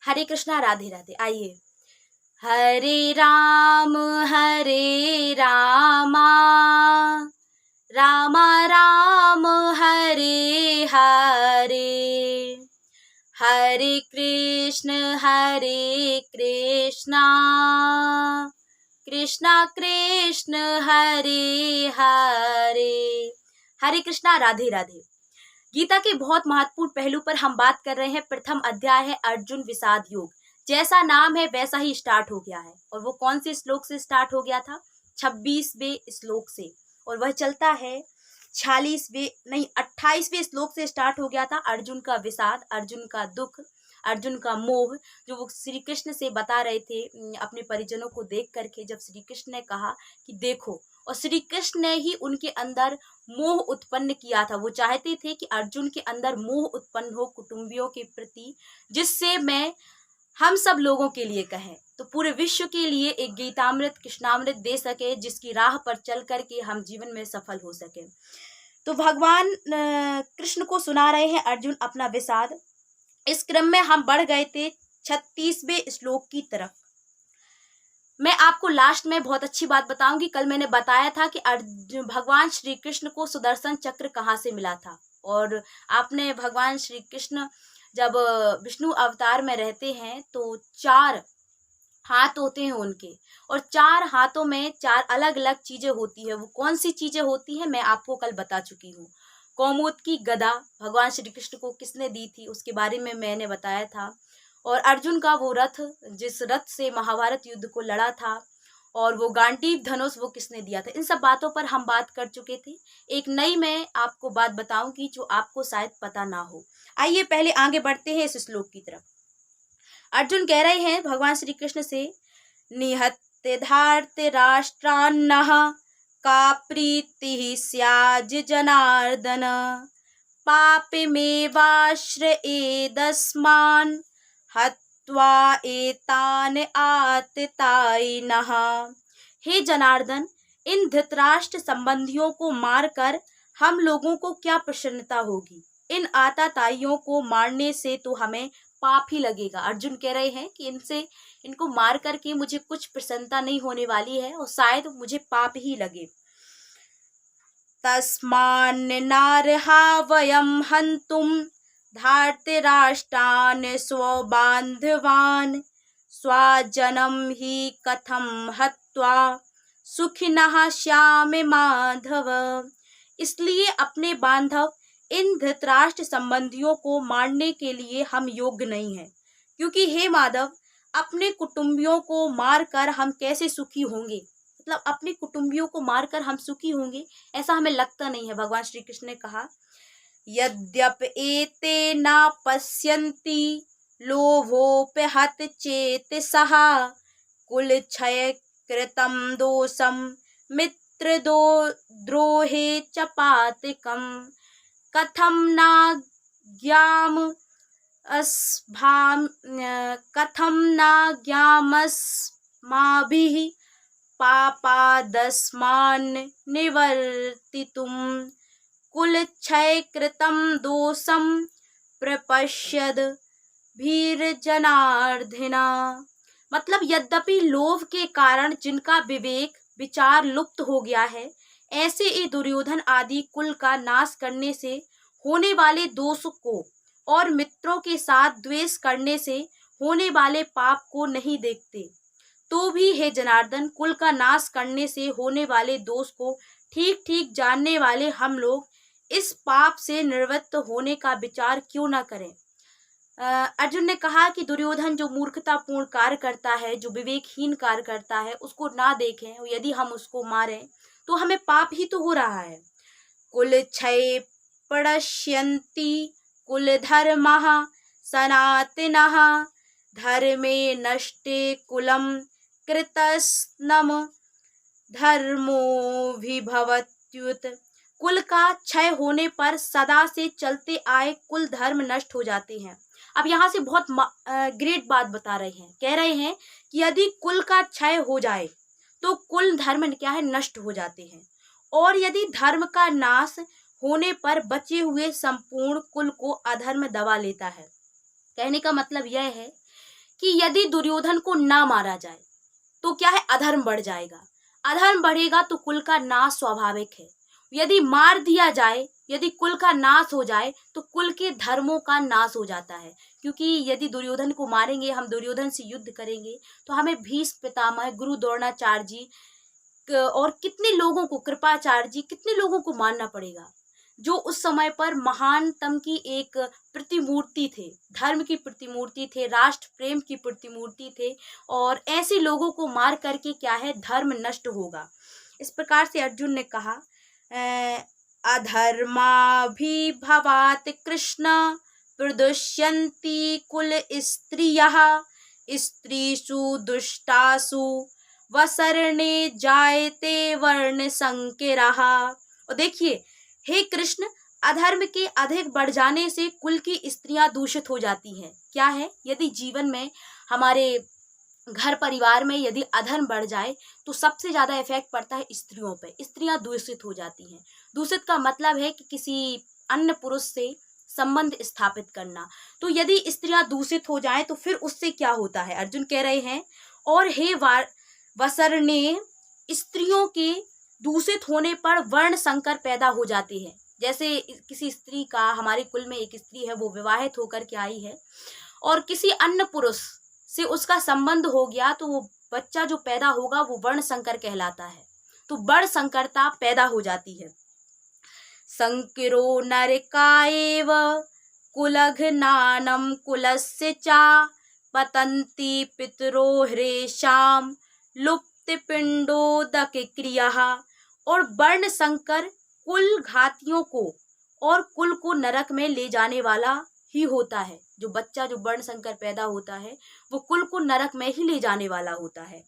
हरे कृष्णा, राधे राधे। आइए। हरे रामा, रामा राम हरे हरे, हरे कृष्णा, कृष्णा कृष्ण हरे हरे। हरे कृष्णा, राधे राधे। गीता के बहुत महत्वपूर्ण पहलू पर हम बात कर रहे हैं। प्रथम अध्याय है अर्जुन विषाद योग। जैसा नाम है वैसा ही स्टार्ट हो गया है। और वो कौन से श्लोक से स्टार्ट हो गया था? 26वें श्लोक से। और वह चलता है 28वें श्लोक से स्टार्ट हो गया था। अर्जुन का विषाद, अर्जुन का दुख, अर्जुन का मोह, जो वो श्री कृष्ण से बता रहे थे अपने परिजनों को देख करके। जब श्री कृष्ण ने कहा कि देखो, और श्री कृष्ण ने ही उनके अंदर मोह उत्पन्न किया था। वो चाहते थे कि अर्जुन के अंदर मोह उत्पन्न हो कुटुंबियों के प्रति, जिससे मैं हम सब लोगों के लिए कहें तो पूरे विश्व के लिए एक गीतामृत, कृष्णामृत दे सके, जिसकी राह पर चल करके हम जीवन में सफल हो सके। तो भगवान कृष्ण को सुना रहे हैं अर्जुन अपना विषाद। इस क्रम में हम बढ़ गए थे 36वें श्लोक की तरफ। मैं आपको लास्ट में बहुत अच्छी बात बताऊंगी। कल मैंने बताया था कि भगवान श्री कृष्ण को सुदर्शन चक्र कहाँ से मिला था। और आपने भगवान श्री कृष्ण जब विष्णु अवतार में रहते हैं तो 4 हाथ होते हैं उनके, और 4 हाथों में 4 अलग अलग चीजें होती है। वो कौन सी चीजें होती हैं मैं आपको कल बता चुकी हूँ। कौमुद की गदा भगवान श्री कृष्ण को किसने दी थी उसके बारे में मैंने बताया था। और अर्जुन का वो रथ, जिस रथ से महाभारत युद्ध को लड़ा था, और वो गांडीव धनुष वो किसने दिया था। इन सब बातों पर हम बात कर चुके थे। एक नई मैं आपको बात बताऊंगी जो आपको शायद पता ना हो। आइए पहले आगे बढ़ते हैं इस श्लोक की तरफ। अर्जुन कह रहे हैं भगवान श्री कृष्ण से, निहत्य धार्त्य राष्ट्रान्नः का प्रीति स्याज जनार्दन, पापमेवाश्रयेदस्मान् हत्वा एतान आततायिनः। हे जनार्दन, इन धृतराष्ट्र संबंधियों को मारकर हम लोगों को क्या प्रसन्नता होगी? इन आतताइयों को मारने से तो हमें पाप ही लगेगा। अर्जुन कह रहे हैं कि इनको मार करके मुझे कुछ प्रसन्नता नहीं होने वाली है, और शायद मुझे पाप ही लगे। तस्मान्नार्हा वयं हन्तुं धार्तराष्ट्रान् स्वबान्धवान्, स्वजनं हि कथं हत्वा सुखिनः स्याम माधव। इसलिए अपने बांधव इन धृतराष्ट्र संबंधियों को मारने के लिए हम योग्य नहीं हैं, क्योंकि हे माधव, अपने कुटुंबियों को मारकर हम कैसे सुखी होंगे? मतलब अपने कुटुंबियों को मारकर हम सुखी होंगे, ऐसा हमें लगता नहीं है। भगवान श्री कृष्ण ने कहा, यद्यप एते न पश्यन्ति लोभोपहत चेतसः, कुल क्षय कृतं दोषं मित्र द्रोहे च पातकम्, कथं न ज्ञामस्माभिः पापादस्मान् निवर्तितुं, कुल क्षय कृतं दोषं प्रपश्यद भीर जनार्दना। मतलब यद्यपि लोभ के कारण जिनका विवेक विचार लुप्त हो गया है, ऐसे ही दुर्योधन आदि कुल का नाश करने से होने वाले दोष को और मित्रों के साथ द्वेष करने से होने वाले पाप को नहीं देखते। तो भी हे जनार्दन, कुल का नाश करने से होने वाले दोष को ठीक ठीक जानने वाले हम लोग इस पाप से निवृत्त होने का विचार क्यों ना करें? अर्जुन ने कहा कि दुर्योधन जो मूर्खतापूर्ण कार्य करता है, जो विवेकहीन कार्य करता है, उसको ना देखें। यदि हम उसको मारें तो हमें पाप ही तो हो रहा है। कुल क्षय प्रणश्यन्ति कुल धर्मः सनातनः, धर्मे नष्टे कुलम कृतस्नम धर्मो विभवत्युत। कुल का क्षय होने पर सदा से चलते आए कुल धर्म नष्ट हो जाते हैं। अब यहाँ से बहुत ग्रेट बात बता रहे हैं। कह रहे हैं कि यदि कुल का क्षय हो जाए तो कुल धर्म क्या है, नष्ट हो जाते हैं। और यदि धर्म का नाश होने पर बचे हुए संपूर्ण कुल को अधर्म दबा लेता है। कहने का मतलब यह है कि यदि दुर्योधन को ना मारा जाए तो क्या है, अधर्म बढ़ जाएगा, अधर्म बढ़ेगा तो कुल का नाश स्वाभाविक है। यदि मार दिया जाए, यदि कुल का नाश हो जाए तो कुल के धर्मों का नाश हो जाता है। क्योंकि यदि दुर्योधन को मारेंगे, हम दुर्योधन से युद्ध करेंगे तो हमें भीष्म पितामह, गुरु द्रोणाचार्य जी और कितने लोगों को, कृपाचार्य जी, कितने लोगों को मानना पड़ेगा, जो उस समय पर महानतम की एक प्रतिमूर्ति थे, धर्म की प्रतिमूर्ति थे, राष्ट्र प्रेम की प्रतिमूर्ति थे। और ऐसे लोगों को मार करके क्या है, धर्म नष्ट होगा। इस प्रकार से अर्जुन ने कहा, अधर्माभिभवात् कृष्ण प्रदुष्यन्ति कुल स्त्रियः स्त्रीषु दुष्टासु वसर्णे जायते वर्ण संकिरः। और देखिए, हे कृष्ण, अधर्म के अधिक बढ़ जाने से कुल की स्त्रियां दूषित हो जाती हैं। क्या है, यदि जीवन में, हमारे घर परिवार में यदि अधर्म बढ़ जाए तो सबसे ज्यादा इफेक्ट पड़ता है स्त्रियों पे, स्त्रियां दूषित हो जाती हैं। दूषित का मतलब है कि किसी अन्य पुरुष से संबंध स्थापित करना। तो यदि स्त्रियां दूषित हो जाएं तो फिर उससे क्या होता है, अर्जुन कह रहे हैं, और हे वसर्णे, स्त्रियों के दूषित होने पर वर्ण संकर पैदा हो जाते हैं। जैसे किसी स्त्री का, हमारे कुल में एक स्त्री है, वो विवाहित होकर के आई है और किसी अन्य पुरुष से उसका संबंध हो गया तो वो बच्चा जो पैदा होगा वो वर्ण संकर कहलाता है। तो वर्ण संकरता पैदा हो जाती है। संकिरो नरकाएव कुलघ्नानं कुलस्य चा पतन्ति पितरो ह्रेषाम लुप्तपिंडोदक क्रियाः। और वर्ण संकर कुल घातियों को और कुल को नरक में ले जाने वाला ही होता है। जो बच्चा जो वर्ण संकर पैदा होता है वो कुल को नरक में ही ले जाने वाला होता है।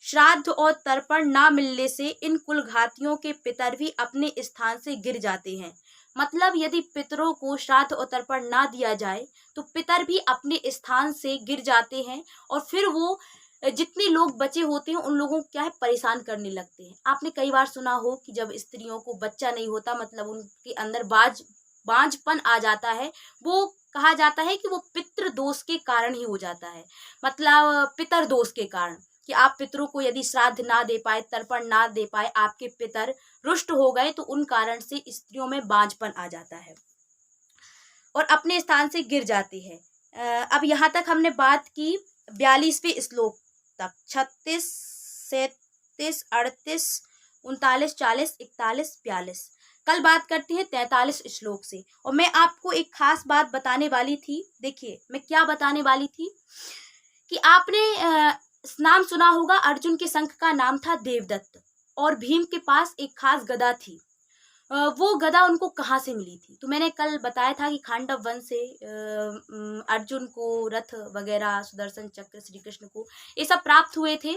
श्राद्ध और तर्पण ना मिलने से इन कुल घातियों के पितर भी अपने स्थान से गिर जाते हैं। मतलब यदि पितरों को श्राद्ध और तर्पण ना दिया जाए तो पितर भी अपने स्थान से गिर जाते हैं और फिर वो जितने लोग बचे होते हैं उन लोगों को क्या है, परेशान करने लगते हैं। आपने कई बार सुना हो कि जब स्त्रियों को बच्चा नहीं होता, मतलब उनके अंदर बांझपन आ जाता है, वो कहा जाता है कि वो पितृ दोष के कारण ही हो जाता है। मतलब पितर दोष के कारण, कि आप पितरों को यदि श्राद्ध ना दे पाए, तर्पण ना दे पाए, आपके पितर रुष्ट हो गए तो उन कारण से स्त्रियों में बांझपन आ जाता है और अपने स्थान से गिर जाती है। अब यहाँ तक हमने बात की 42वें श्लोक तक, 36, 37, 38, 39, 40, 41, 42। कल बात करते हैं 43 श्लोक से। और मैं आपको एक खास बात बताने वाली थी। देखिए मैं क्या बताने वाली थी कि आपने नाम सुना होगा, अर्जुन के शंख का नाम था देवदत्त और भीम के पास एक खास गदा थी। वो गदा उनको कहाँ से मिली थी? तो मैंने कल बताया था कि खांडव वन से अर्जुन को रथ वगैरह, सुदर्शन चक्र श्री कृष्ण को ये सब प्राप्त हुए थे।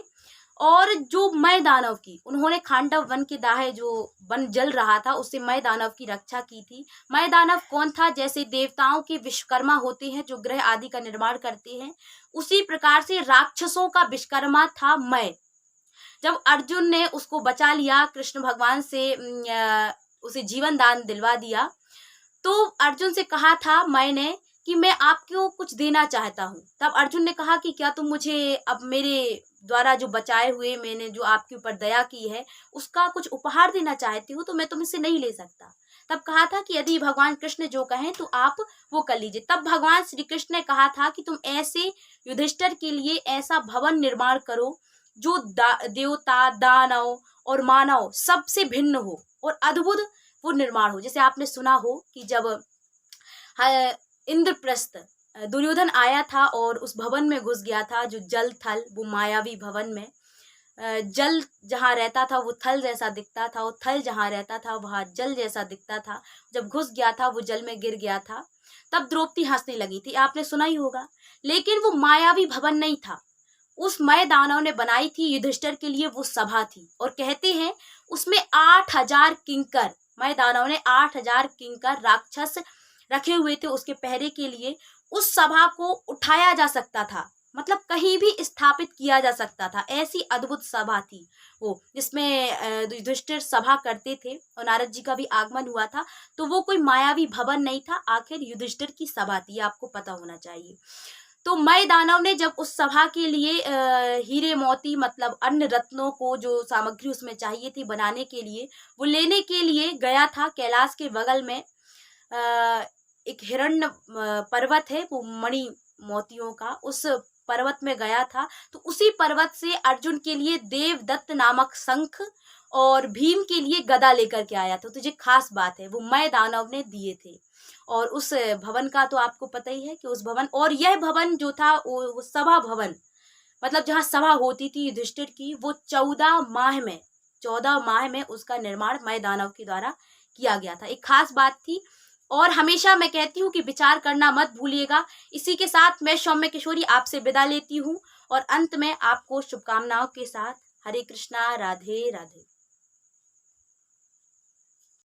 और जो मय दानव की, उन्होंने खांडव वन के दाहे जो वन जल रहा था उससे मय दानव की रक्षा की थी। मय दानव कौन था? जैसे देवताओं के विश्वकर्मा होते हैं जो ग्रह आदि का निर्माण करते हैं, उसी प्रकार से राक्षसों का विश्वकर्मा था मय। जब अर्जुन ने उसको बचा लिया, कृष्ण भगवान से उसे जीवन दान दिलवा दिया, तो अर्जुन से कहा था मैंने कि मैं आपको कुछ देना चाहता हूँ। तब अर्जुन ने कहा कि क्या तुम मुझे अब मेरे द्वारा जो बचाए हुए, मैंने जो आपके ऊपर दया की है, उसका कुछ उपहार देना चाहती हूँ, तो मैं तुमसे नहीं ले सकता। तब कहा था कि यदि भगवान कृष्ण जो कहें तो आप वो कर लीजिए। तब भगवान श्री कृष्ण ने कहा था कि तुम ऐसे युधिष्ठिर के लिए ऐसा भवन निर्माण करो जो देवता, दानव और मानव सबसे भिन्न हो और अद्भुत वो निर्माण हो। जैसे आपने सुना हो कि जब इंद्रप्रस्थ दुर्योधन आया था और उस भवन में घुस गया था, जो जल थल, वो मायावी भवन में जल जहाँ रहता था वो थल जैसा दिखता था और थल जहाँ रहता था वहाँ जल जैसा दिखता था। जब घुस गया था वो जल में गिर गया था, तब द्रौपदी हंसने लगी थी, आपने सुना ही होगा। लेकिन वो मायावी भवन नहीं था, उस मय दानव ने बनाई थी युधिष्ठिर के लिए वो सभा थी। और कहते हैं उसमें 8000 किंकर, मय दानव ने 8000 किंकर राक्षस रखे हुए थे उसके पहरे के लिए। उस सभा को उठाया जा सकता था, मतलब कहीं भी स्थापित किया जा सकता था, ऐसी अद्भुत सभा थी वो, जिसमें युधिष्ठिर सभा करते थे और नारद जी का भी आगमन हुआ था। तो वो कोई मायावी भवन नहीं था, आखिर युधिष्ठिर की सभा थी, आपको पता होना चाहिए। तो मय दानव ने जब उस सभा के लिए हीरे मोती मतलब अन्य रत्नों को जो सामग्री उसमें चाहिए थी बनाने के लिए, वो लेने के लिए गया था। कैलाश के बगल में एक हिरण्य पर्वत है, वो मणि मोतियों का, उस पर्वत में गया था। तो उसी पर्वत से अर्जुन के लिए देवदत्त नामक शंख और भीम के लिए गदा लेकर के आया था। तो जो खास बात है वो मय दानव ने दिए थे। और उस भवन का तो आपको पता ही है कि उस भवन, और यह भवन जो था वो सभा भवन, मतलब जहाँ सभा होती थी युधिष्ठिर की, वो 14 माह में उसका निर्माण मय दानव के द्वारा किया गया था। एक खास बात थी। और हमेशा मैं कहती हूँ कि विचार करना मत भूलिएगा। इसी के साथ मैं सौम्य किशोरी आपसे विदा लेती हूँ और अंत में आपको शुभकामनाओं के साथ हरे कृष्णा, राधे राधे।